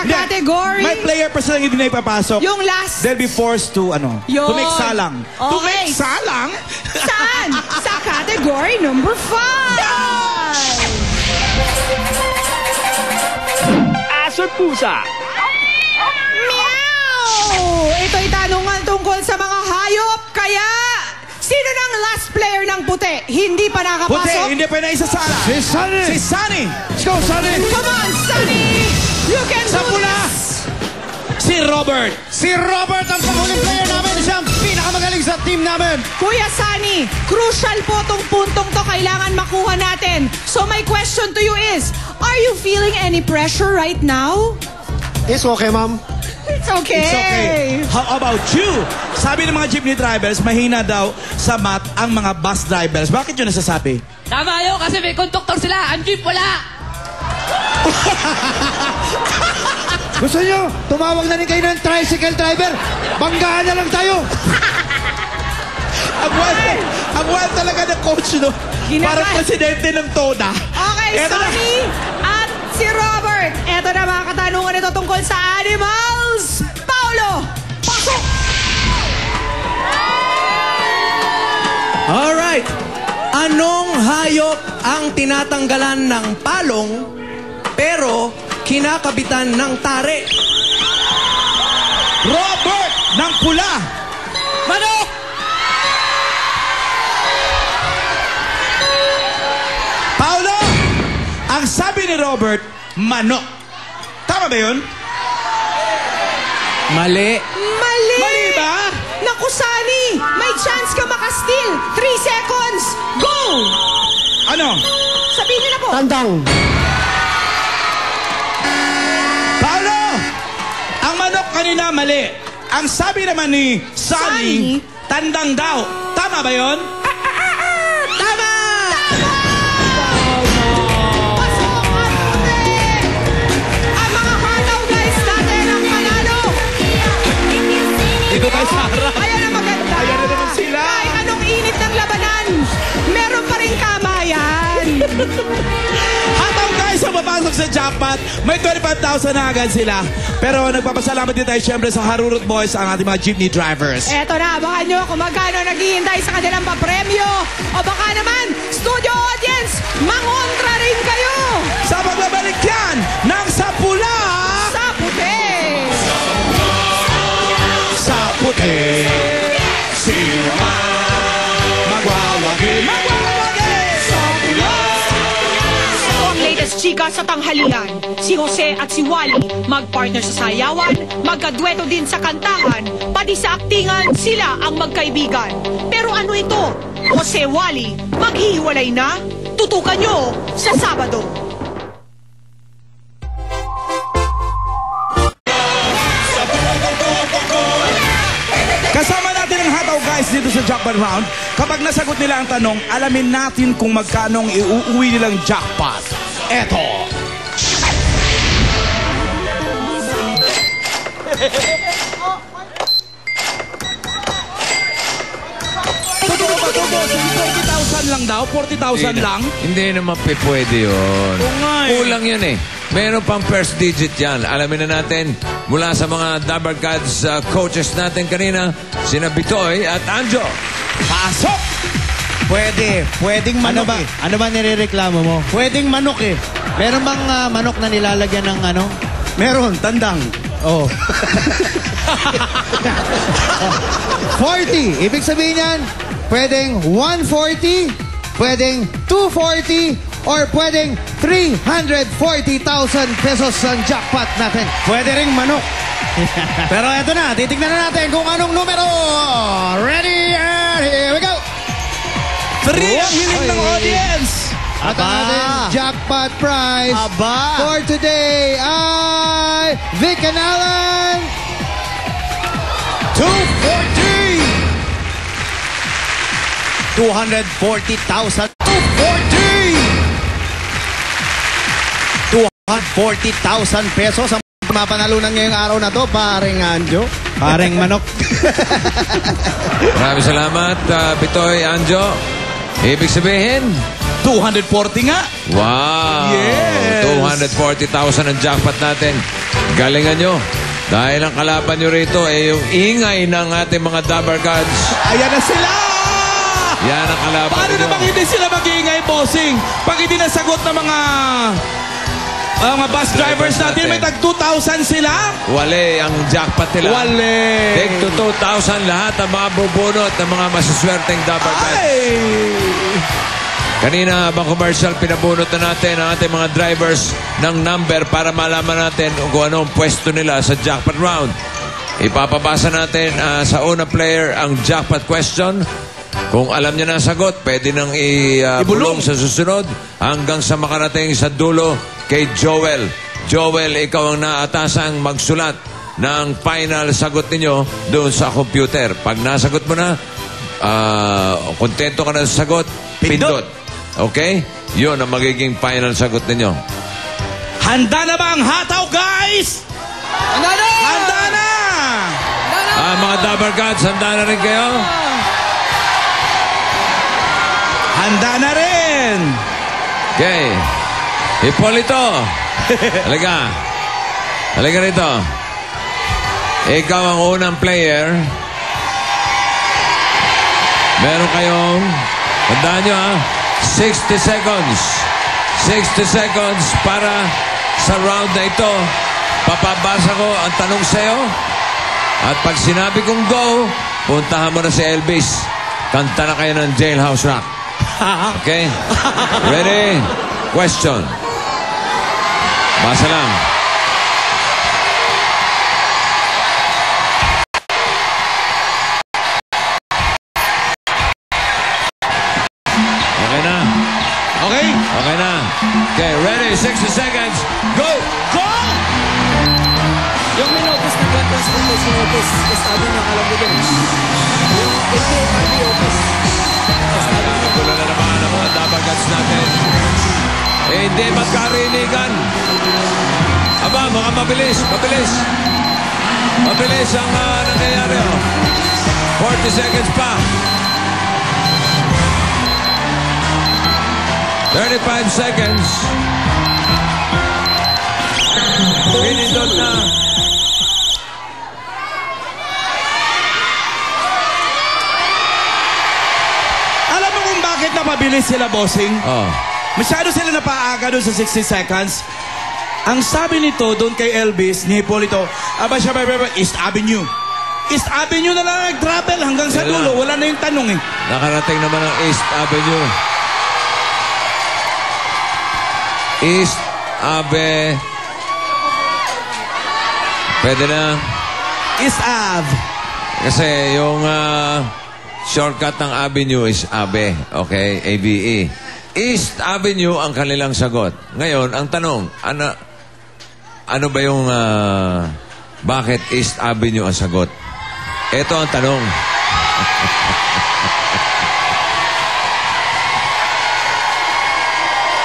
category. May player pa silang hindi na ipapasok. Yung last. They'll be forced to, Yun. to make salang. Okay. To make salang? Saan? Sa category number 5. Aso at pusa. Meow! Ito'y tanungan tungkol sa mga hayop. Kaya, sino ng last player ng puti? Hindi pa nakapasok? Puti, hindi pa na isasala. Si Sunny! Si Sunny! Let's go, Sunny! Come on, Sunny! You can Sa do pula! this! Si Robert! Si Robert ang panghuling player namin. Siya ang pinakamagaling sa team namin. Kuya Sunny, crucial po tong puntong to kailangan makuha natin. So my question to you is, are you feeling any pressure right now? It's okay, ma'am. It's okay. It's okay. How about you? Sabi ng mga jeepney drivers, mahina daw sa math ang mga bus drivers. Bakit yun nasasabi? Tama yun kasi may conductor sila. Ang jeep wala. Gusto nyo, tumawag na rin kayo ng tricycle driver. Banggaan na lang tayo. Ang wild talaga ng coach, no? Parang presidente ng TODA. Okay, Eto na. Sunny at si Robert. Eto na mga katanungan ito tungkol sa animals. Paolo, pasok! Alright. Anong hayop ang tinatanggalan ng palong pero kinakabitan ng tare? Robert ng pula. Manok! Paolo, ang sabi ni Robert, manok. Tama ba yun? Mali. Mali! Mali ba? Naku, Sunny! May chance ka makasteal. 3 seconds. Go! Ano? Sabihin niyo na po. Tandang. Paolo, ang manok kanina mali. Ang sabi naman ni Sunny, tandang daw. Tama ba yun? Tama! Pasok at puti! Ang mga hataw guys natin ang panalo. Dito tayo sa harap. Ayan ang maganda. Ayan na naman sila. Kahit anong init ng labanan, meron pa rin kamayan. Hataw guys ang papasok sa jackpot. May 25,000 na agad sila. Pero nagpapasalamat din tayo syempre sa Harurut Boys, ang ating mga jeepney drivers. Eto na, baka nyo kung magkano naghihintay sa kanilang papremyo. O baka naman, studio audience, mangontra rin kayo. Sa pagbabalik yan ng Sa Pula! Sa puti. Sa puti, sino man magwawagi, magwawagi! Sa pula! Ito ang latest chika sa tanghalian. Si Jose at si Wally, magpartner sa sayawan, magkadueto din sa kantahan, pati sa aktingan, sila ang magkaibigan. Pero ano ito? Jose, Wally, maghihiwalay na? Tutukan nyo sa Sabado. Kasama natin ang hataw guys dito sa jackpot round. Kapag nasagot nila ang tanong, alamin natin kung magkano ang iuuwi nilang jackpot. Eto. Totoo ba ito, bossing? 40,000 lang daw? 40,000 lang? Hindi naman pwede yun. Oo nga eh. Kulang yun eh. Meron pang first digit yan. Alamin na natin mula sa mga Dabar Gods coaches natin kanina, sina Bitoy at Anjo. Pasok! Pwedeng manok eh. Ano ba nirereklamo mo? Pwedeng manok eh. Meron bang manok na nilalagyan ng ano? Meron, tandang. Oh. 40. Ibig sabihin yan, pwedeng 140, pwedeng 240, or pwedeng 340,000 pesos ang jackpot natin. Pwede ring manok. Pero eto na, titignan na natin kung anong numero. Ready, and here we go. 3 ang hiling ng audience. At ang ating jackpot prize Aba! for today ay Vic and Alan 240,000. 240,000 pesos ang mapanalunan ngayong araw na to, paring Anjo. Paring manok. Maraming salamat, Bitoy, Anjo. Ibig sabihin, 240 nga. wow! Yes! 240,000 ang jackpot natin. Galingan nyo. Dahil ang kalaban nyo rito ay yung ingay ng ating mga Dabber Gods. Ayan na sila! Yan ang kalaban Paano nyo. naman hindi sila mag-iingay, bossing? Pag hindi nasagot ng mga bus drivers natin, may tag 2,000 sila? Wale ang jackpot nila. Wale! Take to 2,000 lahat ang mga bubunot ng mga masuswerteng Dabber Gods. Ay! Kanina habang commercial, pinabunot na natin ang ating mga drivers ng number para malaman natin kung anong pwesto nila sa jackpot round. Ipapabasa natin sa unang player ang jackpot question. Kung alam niya na ang sagot, pwede nang ibulong sa susunod hanggang sa makarating sa dulo kay Joel. Joel, ikaw ang naatasang magsulat ng final sagot ninyo doon sa computer. Pag nasagot mo na, kontento ka na sa sagot, pindot. Okay? Yun ang magiging final sagot ninyo. Handa na ba ang hataw, guys? Handa na! Handa na! Mga Dabber Gods, handa na rin kayo? Handa na rin! Okay. Hipolito. Halika. Halika rito. Ikaw ang unang player. Meron kayong, tandaan nyo 60 seconds. 60 seconds para sa round na ito. Papabasa ko ang tanong sa'yo. At pag sinabi kong go, puntahan mo na si Elvis. Kanta na kayo ng Jailhouse Rock. Okay? Ready? Question. Basa lang. Okay na. Okay? Okay na. Okay, ready? 60 seconds. Go! Go! Yung minopus na blood transplantation office, sabi niya, alam mo din. Yung LTFRB office. Wala na naman ang mga Dabber Gods natin. Hindi magkarinigan. Aba, mga mabilis. Mabilis. Mabilis ang nangyayari. 40 seconds pa. 35 seconds. Pinindot na. Alam mo kung bakit napabilis sila, bossing? Oh. Masyado sila napaaga doon sa 60 seconds. Ang sabi nito doon kay Elvis, ni Hipolito, aba siya, East Avenue. East Avenue na lang nag-travel hanggang sa Yan dulo. lang. Wala na yung tanong eh. Nakarating naman ang East Avenue. East Ave. Pwede na. East Ave. Kasi yung shortcut ng avenue is Ave. Okay? A-V-E. East Avenue ang kanilang sagot. Ngayon, ang tanong, ano ba yung bakit East Avenue ang sagot? Ito ang tanong.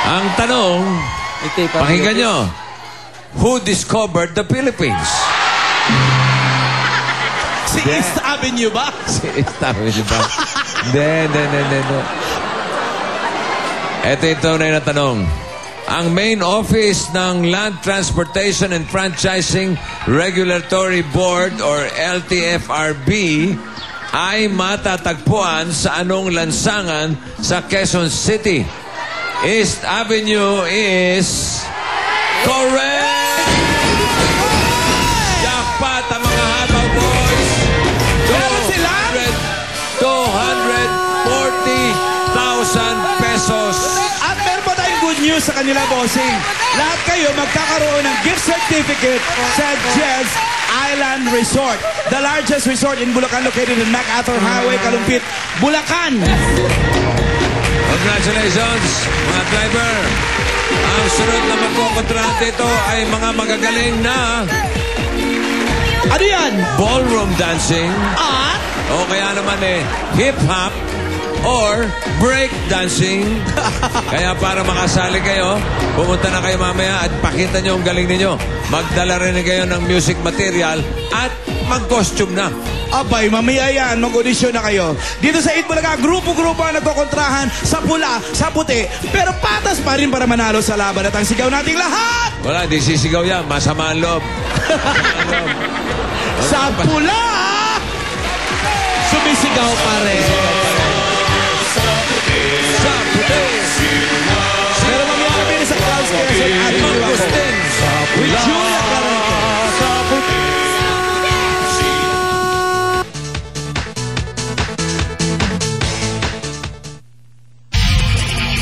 Ang tanong, pakinggan nyo, who discovered the Philippines? Si East Avenue ba? Si East Avenue ba? Hindi. Ito yung tunay na tanong. Ang main office ng Land Transportation and Franchising Regulatory Board or LTFRB ay matatagpuan sa anong lansangan sa Quezon City? East Avenue is correct! Jackpot ang mga hataw boys! 240,000 pesos! At meron pa tayong good news sa kanila, bossing. Lahat kayo magkakaroon ng gift certificate sa Jez Island Resort. The largest resort in Bulacan located in MacArthur Highway, Kalumpit, Bulacan. Congratulations, mga driver. Ang sunod na magkukontrahan dito ay mga magagaling na Ano yan? ballroom dancing At o kaya naman hip-hop or break dancing. Kaya para makasali kayo, pumunta na kayo mamaya at pakita nyo ang galing ninyo. Magdala rin kayo ng music material at mag-costume na. Abay, mamaya yan, mag-audition na kayo. Dito sa Eat Bulaga, grupo-grupo ang nagkokontrahan sa pula, sa puti. Pero patas pa rin para manalo sa laban at ang sigaw nating lahat! Wala, di sisigaw yan. Masama ang loob. Sa pula!